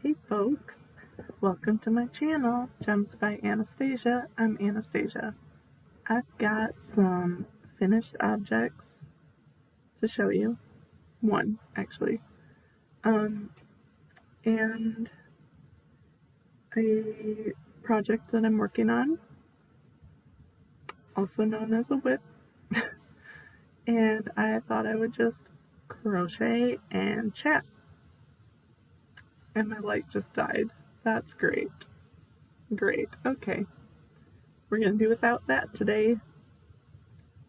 Hey folks, welcome to my channel, Gems by Anastasia. I'm Anastasia. I've got some finished objects to show you. One, actually. And a project that I'm working on, also known as a whip. And I thought I would just crochet and chat. And my light just died. That's great. Great. Okay. We're going to do without that today.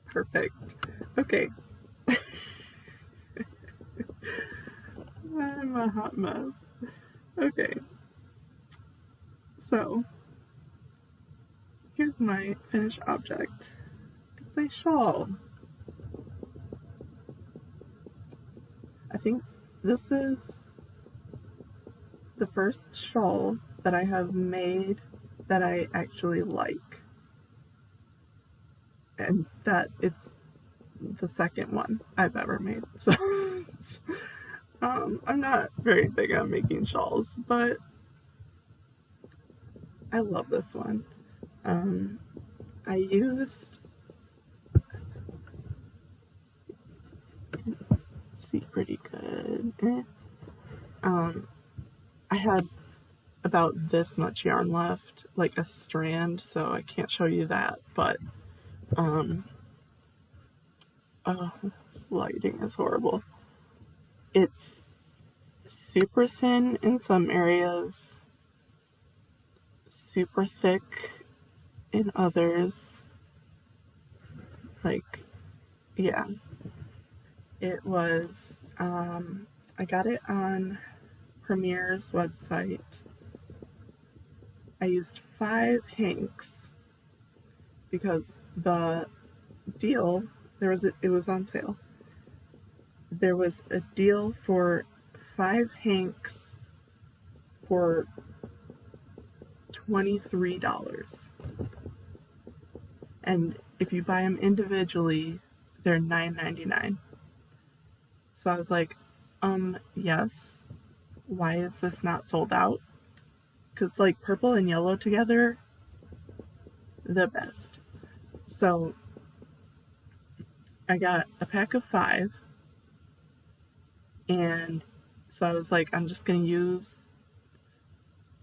Perfect. Okay. I'm a hot mess. Okay. So, here's my finished object. It's a shawl. I think this is the first shawl that I have made that I actually like. And that it's the second one I've ever made. So, I'm not very big on making shawls, but I love this one. I used, see pretty good. I had about this much yarn left, like a strand, so I can't show you that, but this lighting is horrible. It's super thin in some areas, super thick in others. Like, yeah, it was, I got it on Premier's website. I used 5 hanks because the deal, it was on sale. There was a deal for 5 hanks for $23. And if you buy them individually, they're $9.99. So I was like, yes. Why is this not sold out? Because, like, purple and yellow together, the best. So I got a pack of 5, and so I was like, I'm just going to use,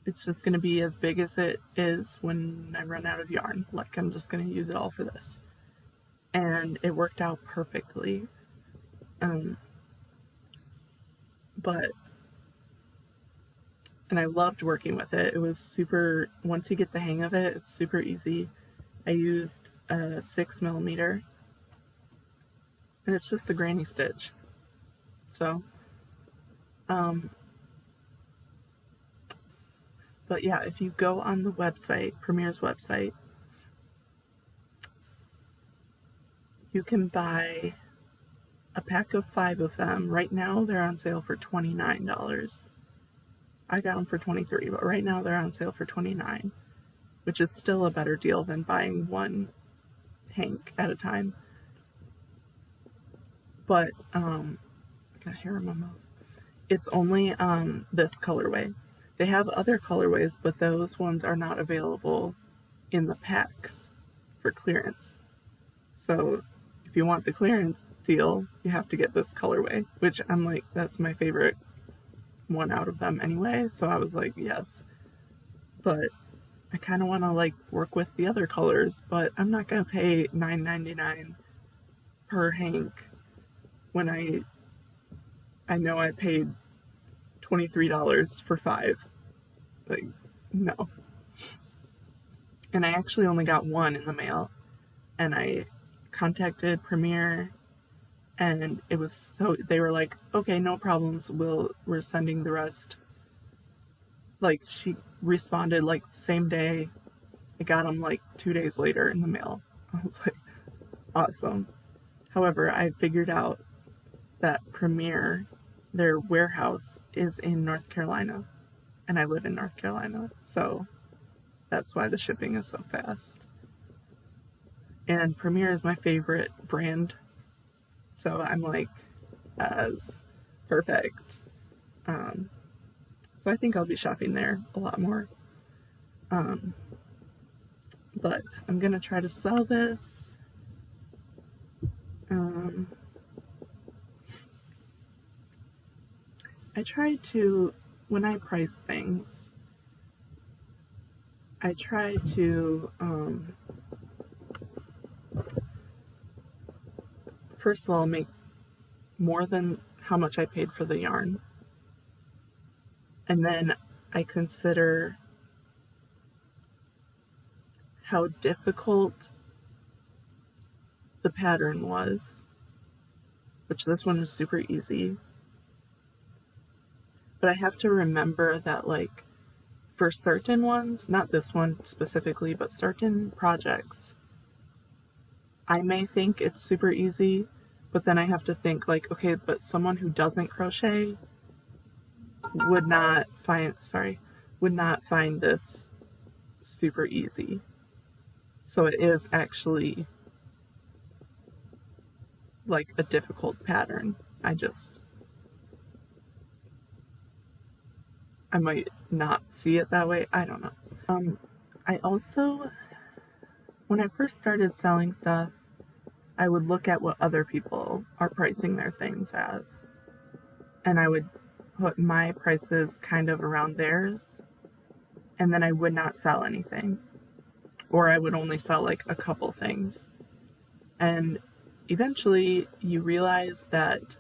it's just going to be as big as it is when I run out of yarn. Like, I'm just going to use it all for this. And it worked out perfectly. But, and I loved working with it. It was super, once you get the hang of it, it's super easy. I used a 6mm, and it's just the granny stitch. So, but yeah, if you go on the website, Premier's website, you can buy a pack of 5 of them. Right now, they're on sale for $29. I got them for $23, but right now they're on sale for $29, which is still a better deal than buying one hank at a time. But, I got hair in my mouth. It's only on this colorway. They have other colorways, but those ones are not available in the packs for clearance. So if you want the clearance deal, you have to get this colorway, which I'm like, that's my favorite one out of them anyway. So I was like, yes. But I kind of want to like work with the other colors, but I'm not going to pay $9.99 per hank when I know I paid $23 for 5. Like, no. And I actually only got one in the mail, and I contacted Premier, and it was so, they were like, okay, no problems, we're sending the rest. Like, she responded like the same day. I got them like 2 days later in the mail. I was like, awesome. However, I figured out that Premier, their warehouse is in North Carolina, and I live in North Carolina, so that's why the shipping is so fast. And Premier is my favorite brand, so I'm like, as perfect. So So I think I'll be shopping there a lot more. But I'm gonna try to sell this. I try to, when I price things, I try to, first of all, make more than how much I paid for the yarn. And then I consider how difficult the pattern was, which this one was super easy. But I have to remember that, like, for certain ones, not this one specifically, but certain projects, I may think it's super easy, but then I have to think, like, okay, but someone who doesn't crochet would not find this super easy. So it is actually like a difficult pattern. I might not see it that way. I don't know. I also, when I first started selling stuff, I would look at what other people are pricing their things as. And I would put my prices kind of around theirs. And then I would not sell anything. Or I would only sell like a couple things. And eventually you realize that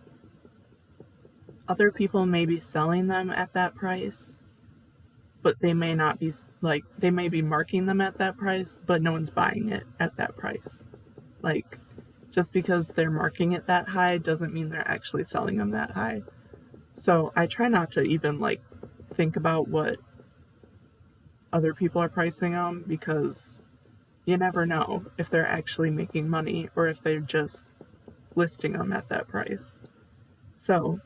other people may be selling them at that price, but they may not be, like, they may be marking them at that price, but no one's buying it at that price. Like, just because they're marking it that high doesn't mean they're actually selling them that high. So I try not to even, like, think about what other people are pricing them, because you never know if they're actually making money or if they're just listing them at that price. So,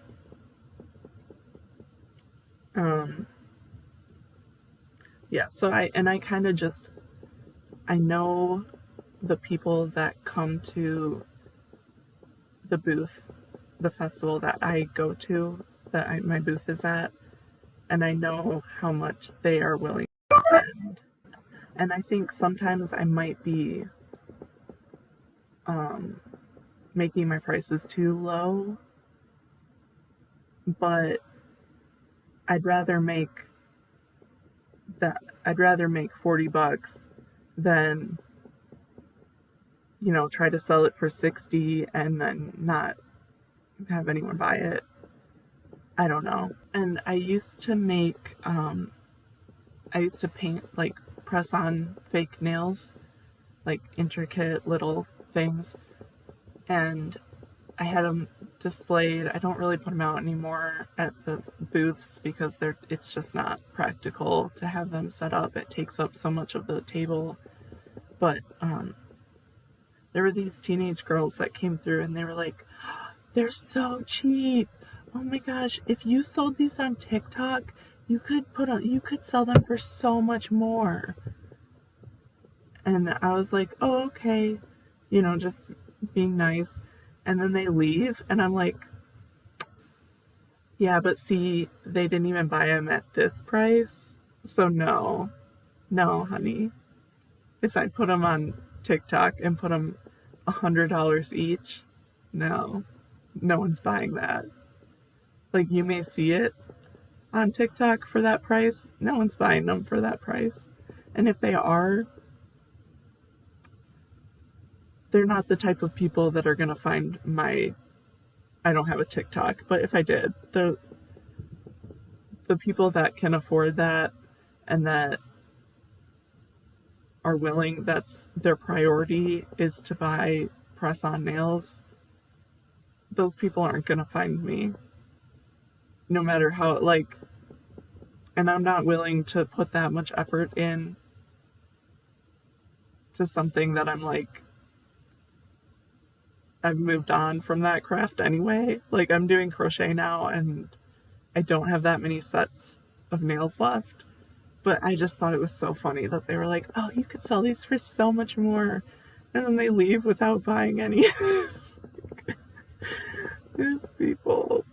yeah, so I kind of just, I know the people that come to the booth, the festival that I go to, my booth is at, and I know how much they are willing to spend. And I think sometimes I might be making my prices too low, but I'd rather make $40 than, try to sell it for 60 and then not have anyone buy it. I don't know. And I used to paint, like, press on fake nails, like intricate little things, and I had them displayed. I don't really put them out anymore at the booths because it's just not practical to have them set up. It takes up so much of the table. But there were these teenage girls that came through and they were like, they're so cheap. Oh my gosh, if you sold these on TikTok, you could sell them for so much more. And I was like, oh, okay, just being nice. And then they leave, and I'm like, yeah, but see, they didn't even buy them at this price. So no, honey. If I put them on TikTok and put them $100 each, no one's buying that. Like, you may see it on TikTok for that price, no one's buying them for that price. And if they are, they're not the type of people that are going to find I don't have a TikTok, but if I did, the people that can afford that and that are willing, that's their priority, is to buy press-on nails, those people aren't going to find me. No matter how, like, and I'm not willing to put that much effort in to something that I'm like, I've moved on from that craft anyway. Like, I'm doing crochet now and I don't have that many sets of nails left. But I just thought it was so funny that they were like, oh, you could sell these for so much more. And then they leave without buying any. These people.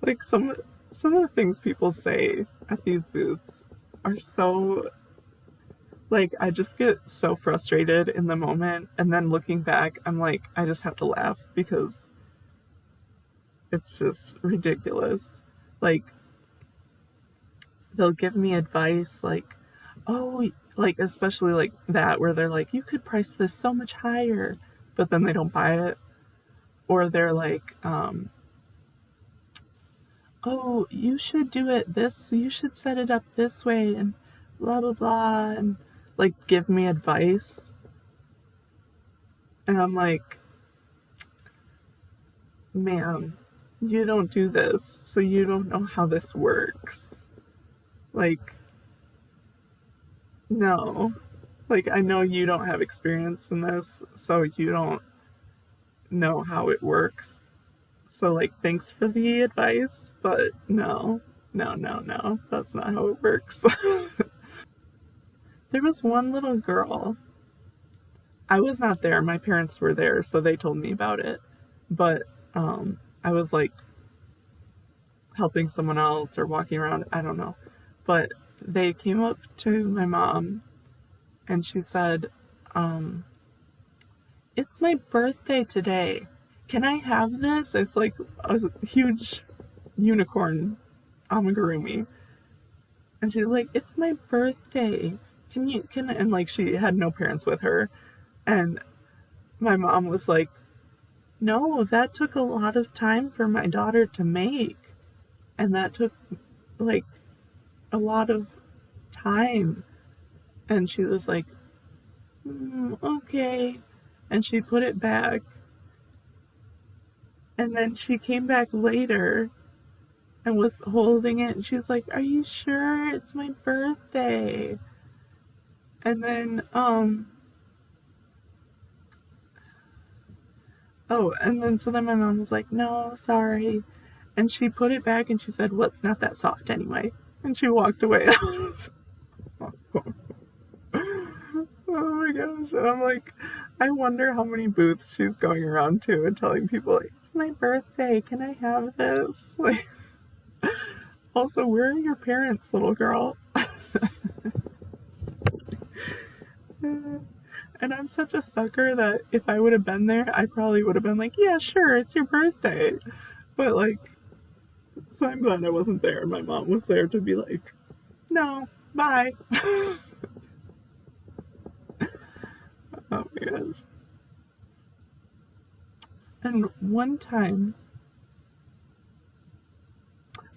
Like, some of the things people say at these booths are so, like, I just get so frustrated in the moment, and then looking back, I'm like, I just have to laugh because it's just ridiculous. Like, they'll give me advice, like, oh, like, especially like that, where they're like, you could price this so much higher, but then they don't buy it. Or they're like, oh, you should do it this, you should set it up this way, and blah, blah, blah, and like give me advice. And I'm like, man, you don't do this, so you don't know how this works. Like, no. Like, I know you don't have experience in this, so you don't know how it works. So, like, thanks for the advice, but no, no, no, no, that's not how it works. There was one little girl. I was not there. My parents were there, so they told me about it. But I was like helping someone else or walking around. I don't know. But they came up to my mom and she said, it's my birthday today. Can I have this? It's like a huge unicorn amigurumi. And she's like, it's my birthday. And like she had no parents with her. And my mom was like, no, that took a lot of time for my daughter to make. And that took like a lot of time. And she was like, okay. And she put it back. And then she came back later and was holding it. And she was like, are you sure it's my birthday? And then, so then my mom was like, no, sorry. And she put it back and she said, well, it's not that soft anyway. And she walked away. Oh my gosh. And I'm like, I wonder how many booths she's going around to and telling people, like, it's my birthday. Can I have this? Like, also, where are your parents, little girl? And I'm such a sucker that if I would have been there, I probably would have been like, yeah, sure, it's your birthday. But, like, so I'm glad I wasn't there. My mom was there to be like, no, bye. Oh my gosh. And one time,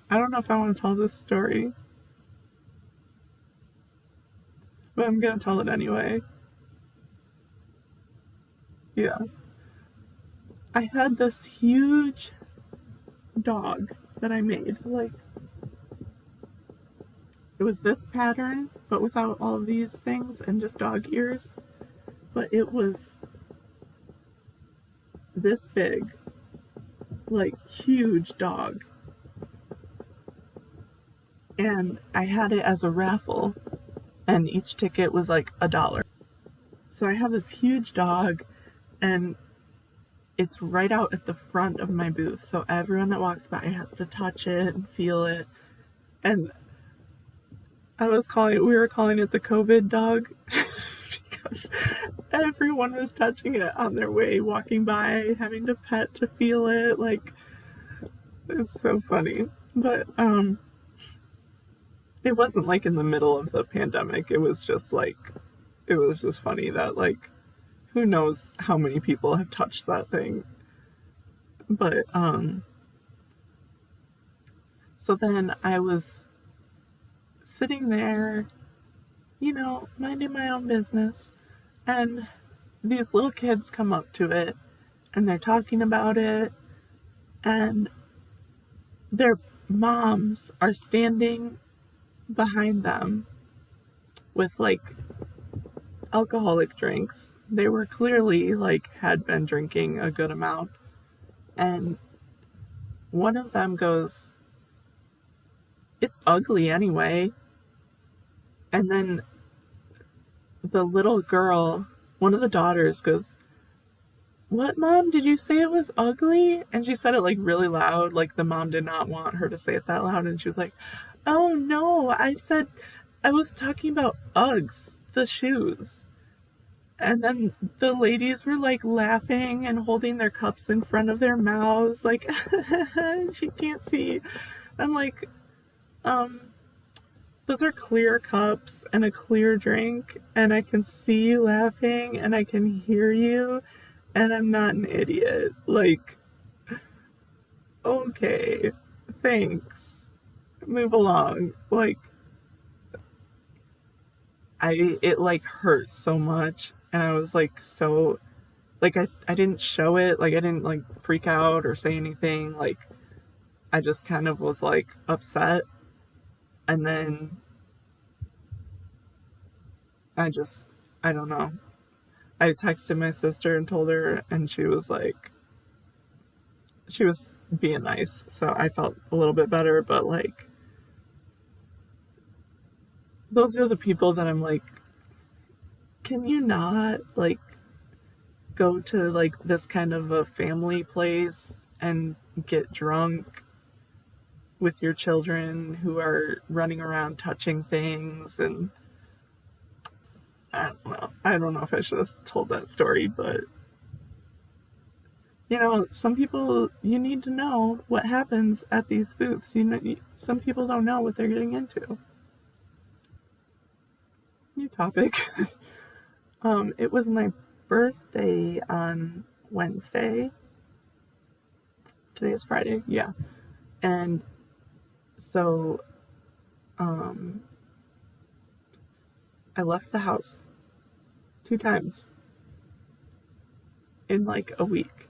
I don't know if I want to tell this story, but I'm going to tell it anyway. Yeah. I had this huge dog that I made. Like, it was this pattern, but without all of these things and just dog ears. But it was this big, like, huge dog. And I had it as a raffle, and each ticket was like $1. So I have this huge dog, and it's right out at the front of my booth. So everyone that walks by has to touch it and feel it. And we were calling it the COVID dog because everyone was touching it on their way, walking by, having to pet to feel it. Like, it's so funny. But, it wasn't like in the middle of the pandemic. It was just funny that, like, who knows how many people have touched that thing. But, so then I was sitting there, minding my own business, and these little kids come up to it, and they're talking about it, and their moms are standing behind them with, like, alcoholic drinks. They were clearly, like, had been drinking a good amount. And one of them goes, it's ugly anyway. And then the little girl, one of the daughters, goes, what, Mom? Did you say it was ugly? And she said it, like, really loud. Like, the mom did not want her to say it that loud. And she was like, Oh no, I was talking about Uggs, the shoes. And then the ladies were like laughing and holding their cups in front of their mouths, like, she can't see. I'm like, um, those are clear cups and a clear drink, and I can see you laughing and I can hear you, and I'm not an idiot. Like, okay, thanks. Move along. Like, it like hurt so much, and I was like, so, like, I didn't show it, like, I didn't like freak out or say anything, like, I just kind of was like upset, and then I just, I don't know. I texted my sister and told her, and she was like, she was being nice, so I felt a little bit better, but like, those are the people that I'm like, can you not like go to like this kind of a family place and get drunk with your children who are running around touching things? And I don't know. I don't know if I should have told that story, but you know, some people, you need to know what happens at these booths. You know, some people don't know what they're getting into. New topic. It was my birthday on Wednesday. Today is Friday. Yeah. And so um I left the house 2 times in like a week,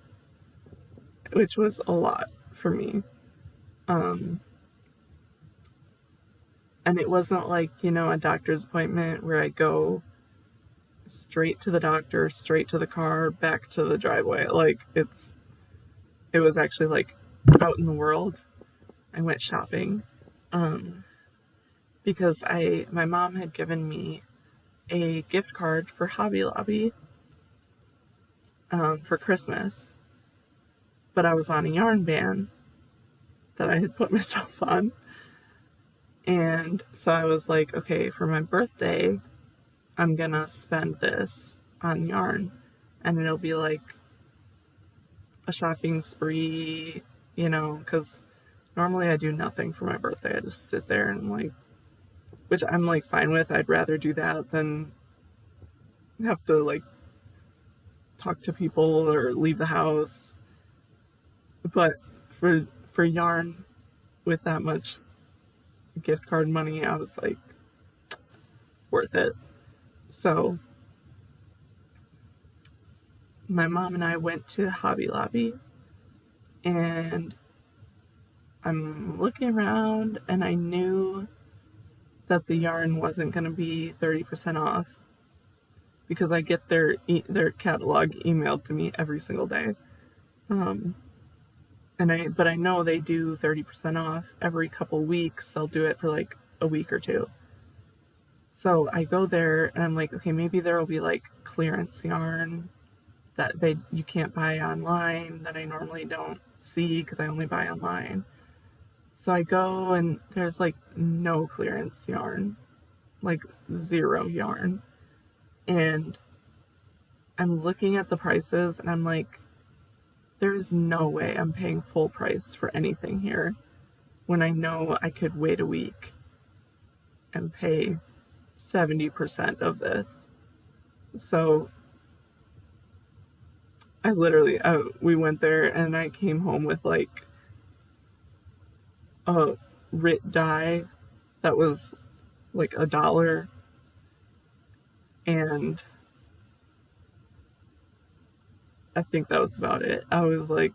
which was a lot for me. Um, and it wasn't like, you know, a doctor's appointment where I go straight to the doctor, straight to the car, back to the driveway. Like, it was actually like out in the world. I went shopping um, because my mom had given me a gift card for Hobby Lobby for Christmas, but I was on a yarn ban that I had put myself on. And so I was like, okay, for my birthday, I'm gonna spend this on yarn. And it'll be like a shopping spree, you know, because normally I do nothing for my birthday. I just sit there and like, which I'm like fine with. I'd rather do that than have to like talk to people or leave the house. But for yarn with that much gift card money, I was like, worth it. So my mom and I went to Hobby Lobby, and I'm looking around, and I knew that the yarn wasn't going to be 30% off because I get their catalog emailed to me every single day. Um, but I know they do 30% off every couple weeks. They'll do it for like a week or two. So I go there and I'm like, okay, maybe there will be like clearance yarn that you can't buy online that I normally don't see because I only buy online. So I go and there's like no clearance yarn, like zero yarn. And I'm looking at the prices and I'm like, there's no way I'm paying full price for anything here when I know I could wait a week and pay 70% of this. So we went there and I came home with like a RIT dye that was like $1, and I think that was about it. I was like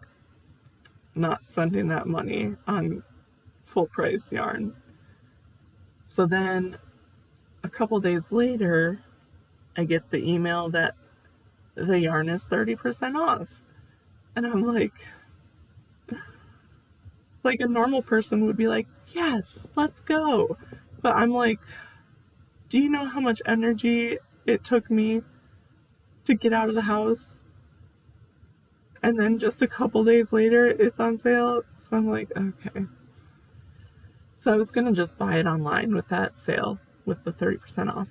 not spending that money on full price yarn. So then a couple days later, I get the email that the yarn is 30% off. And I'm like a normal person would be like, yes, let's go. But I'm like, do you know how much energy it took me to get out of the house? And then just a couple days later, it's on sale. So I'm like, okay. So I was going to just buy it online with that sale, with the 30% off.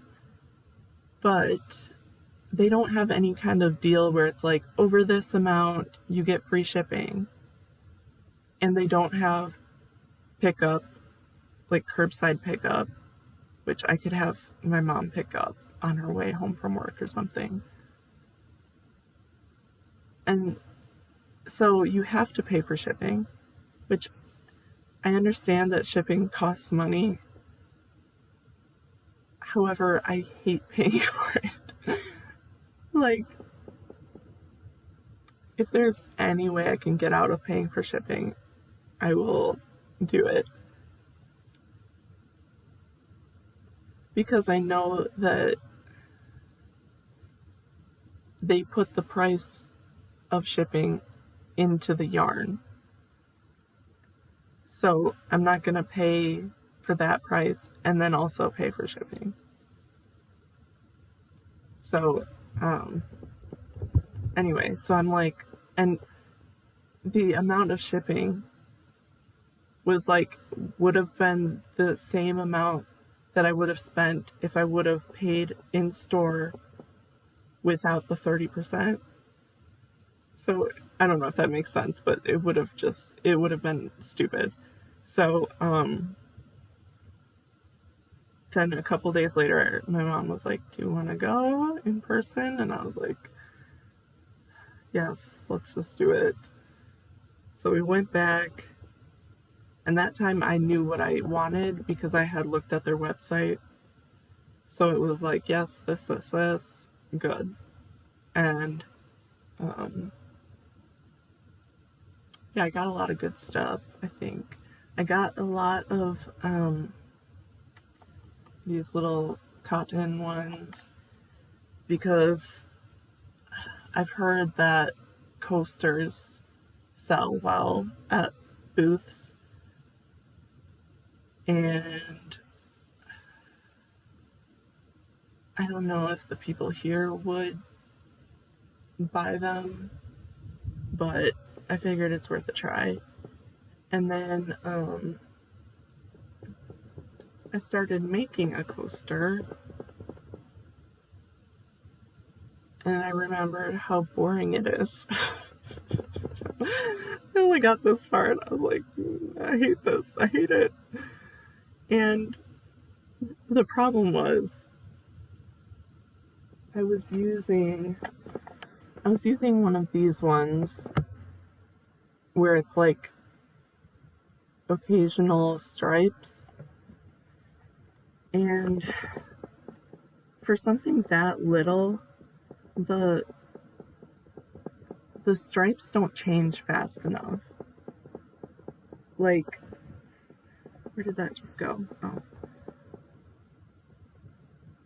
But they don't have any kind of deal where it's like, over this amount, you get free shipping. And they don't have pickup, like curbside pickup, which I could have my mom pick up on her way home from work or something. And so you have to pay for shipping, which I understand that shipping costs money. However, I hate paying for it. Like, if there's any way I can get out of paying for shipping, I will do it. Because I know that they put the price of shipping into the yarn. So I'm not going to pay for that price and then also pay for shipping. So, anyway, so I'm like, and the amount of shipping was like, would have been the same amount that I would have spent if I would have paid in store without the 30%. So I don't know if that makes sense, but it would have been stupid. So, then a couple days later, my mom was like, do you want to go in person? And I was like, yes, let's just do it. So we went back, and that time I knew what I wanted because I had looked at their website. So it was like, yes, this, good. And, yeah, I got a lot of good stuff, I think. I got a lot of these little cotton ones because I've heard that coasters sell well at booths, and I don't know if the people here would buy them, but I figured it's worth a try. And then I started making a coaster, and I remembered how boring it is. I only got this far, and I was like, I hate this. I hate it. And the problem was, I was using one of these ones where it's like occasional stripes, and for something that little, the stripes don't change fast enough. Like, where did that just go? Oh.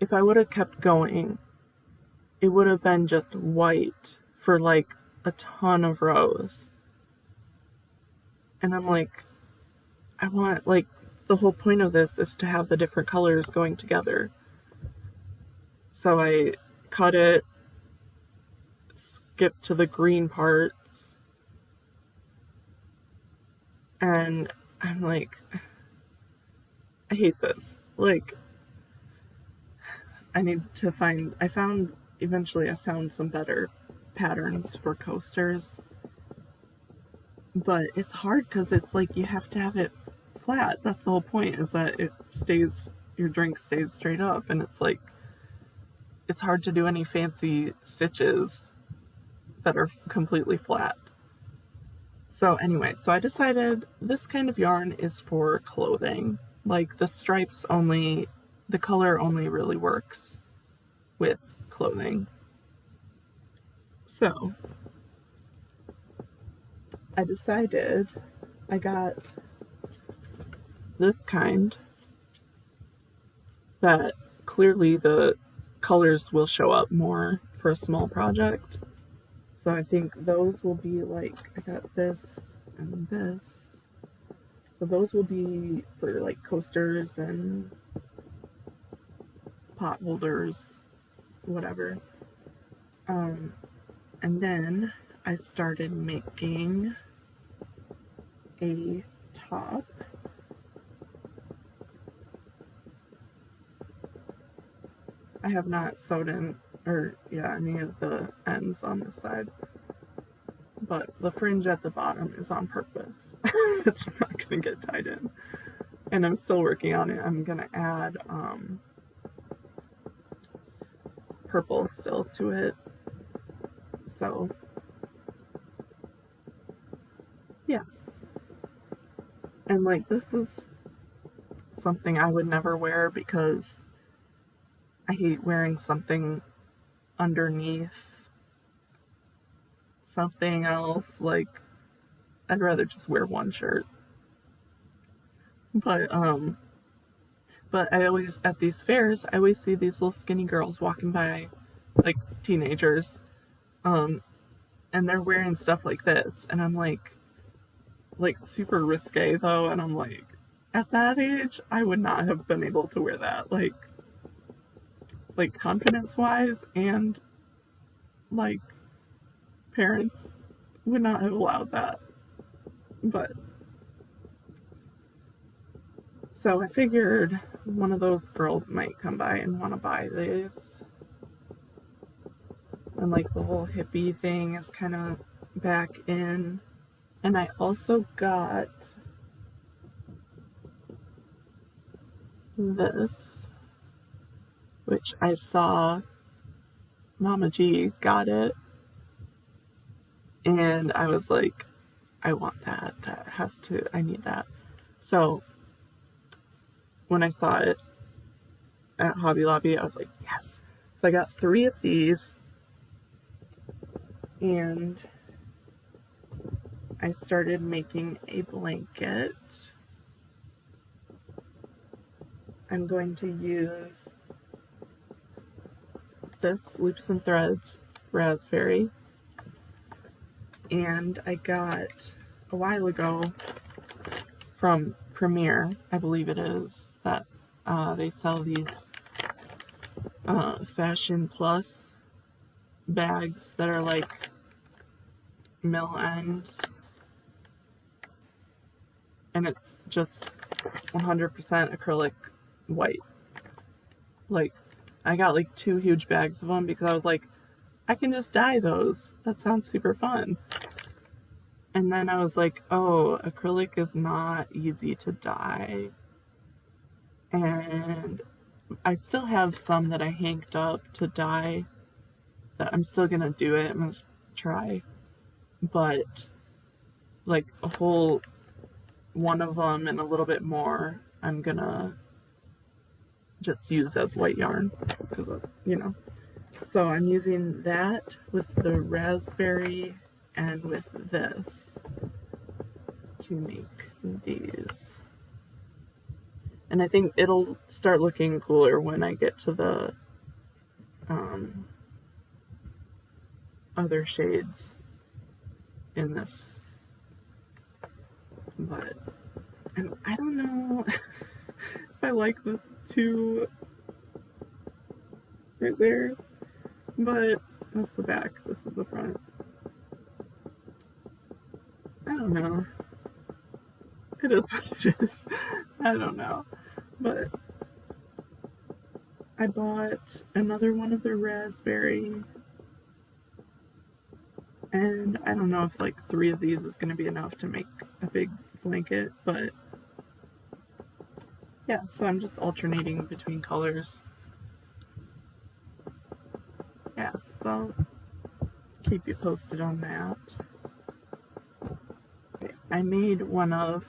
If I would have kept going, it would have been just white for like a ton of rows. And I'm like, I want, like, the whole point of this is to have the different colors going together. So I cut it, skipped to the green parts, and I'm like, I hate this. Like, eventually I found some better patterns for coasters, but it's hard because it's like you have to have it flat. That's the whole point, is that your drink stays straight up, and it's like, it's hard to do any fancy stitches that are completely flat. So anyway, so I decided this kind of yarn is for clothing. Like, the color only really works with clothing. So I decided, I got this kind that clearly the colors will show up more for a small project. So I think those will be like, I got this and this. So those will be for like coasters and pot holders, whatever. And then I started making a top. I have not sewed in, or yeah, any of the ends on this side. But the fringe at the bottom is on purpose. It's not going to get tied in. And I'm still working on it. I'm going to add purple still to it. So, yeah. And like, this is something I would never wear because I hate wearing something underneath something else. Like, I'd rather just wear one shirt. But I always, at these fairs, I always see these little skinny girls walking by, like teenagers, um, and they're wearing stuff like this, and I'm like super risque though, and I'm like, at that age, I would not have been able to wear that, like confidence wise, and like parents would not have allowed that. But so I figured one of those girls might come by and want to buy these. And like the whole hippie thing is kind of back in. And I also got this, which I saw Mama G got it. And I was like, I want that. That has to, I need that. So when I saw it at Hobby Lobby, I was like, yes. So I got 3 of these. And I started making a blanket. I'm going to use this Loops and Threads raspberry, and I got a while ago from Premier, I believe it is, that they sell these Fashion Plus bags that are like mill ends, and it's just 100% acrylic white. Like, I got like 2 huge bags of them because I was like, I can just dye those. That sounds super fun. And then I was like, oh, acrylic is not easy to dye. And I still have some that I hanked up to dye that I'm still gonna do it. I'm gonna try. But like a whole one of them and a little bit more, I'm gonna just use as white yarn because, you know. So I'm using that with the raspberry and with this to make these. And I think it'll start looking cooler when I get to the other shades in this. But and I don't know if I like the 2 right there, but that's the back, this is the front. I don't know. It is what it is. I don't know. But I bought another one of the raspberry, and I don't know if like 3 of these is going to be enough to make a big blanket, but yeah, so I'm just alternating between colors. Yeah, so I'll keep you posted on that. Okay, I made one of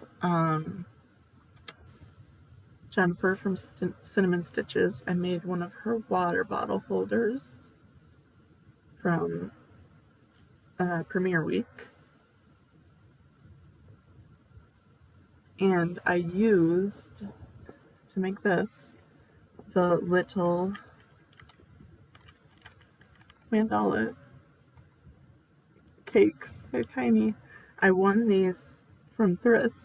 Jennifer from Cinnamon Stitches. I made one of her water bottle holders from Premiere Week. And I used, to make this, the little mandala cakes. They're tiny. I won these from Thrift,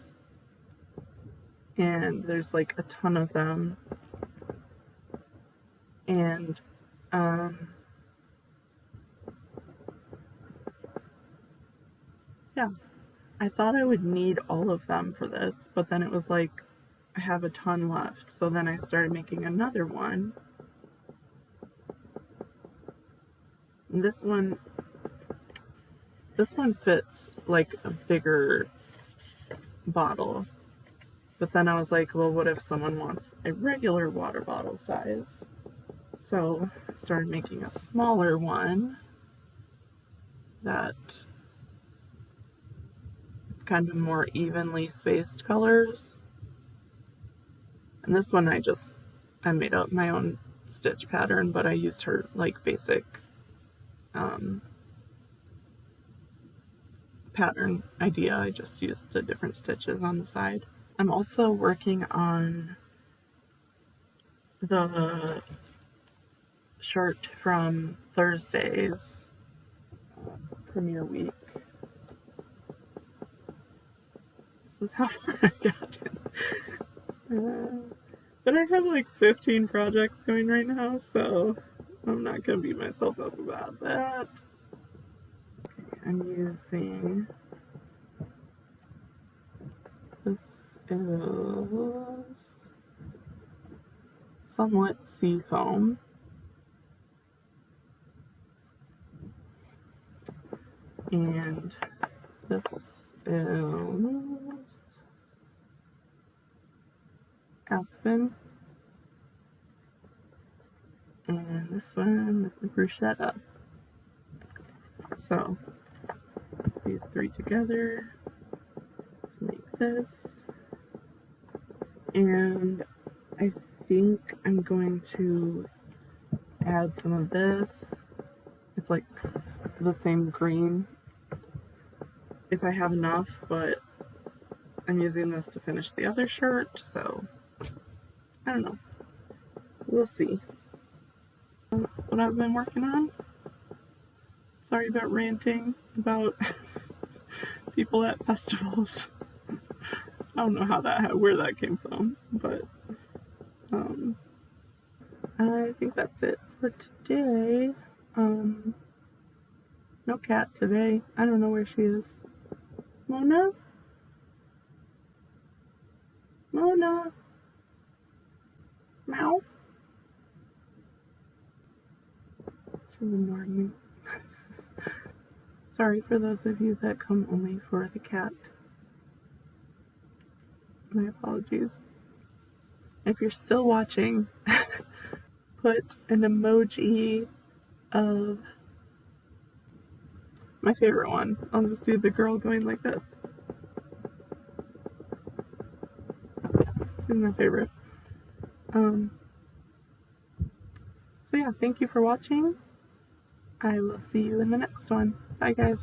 and there's like a ton of them. And yeah, I thought I would need all of them for this, but then it was like I have a ton left. So then I started making another one, This one fits like a bigger bottle. But then I was like, well, what if someone wants a regular water bottle size? So I started making a smaller one that it's kind of more evenly spaced colors. And this one I made up my own stitch pattern, but I used her like basic pattern idea. I just used the different stitches on the side. I'm also working on the shirt from Thursday's premiere week. This is how far I got in. But I have like 15 projects going right now, so I'm not gonna beat myself up about that. I'm using this is somewhat seafoam. And this is aspen. And this one is bruschetta. So these three together make this. And I think I'm going to add some of this. It's like the same green if I have enough, but I'm using this to finish the other shirt, so I don't know. We'll see. What I've been working on. Sorry about ranting about people at festivals. I don't know where that came from, but I think that's it for today. No cat today. I don't know where she is. Mona? Mona? Meow? She's ignoring me. Sorry for those of you that come only for the cat. My apologies. If you're still watching, put an emoji of my favorite one. I'll just do the girl going like this. This is my favorite. So yeah, thank you for watching. I will see you in the next one. Bye guys.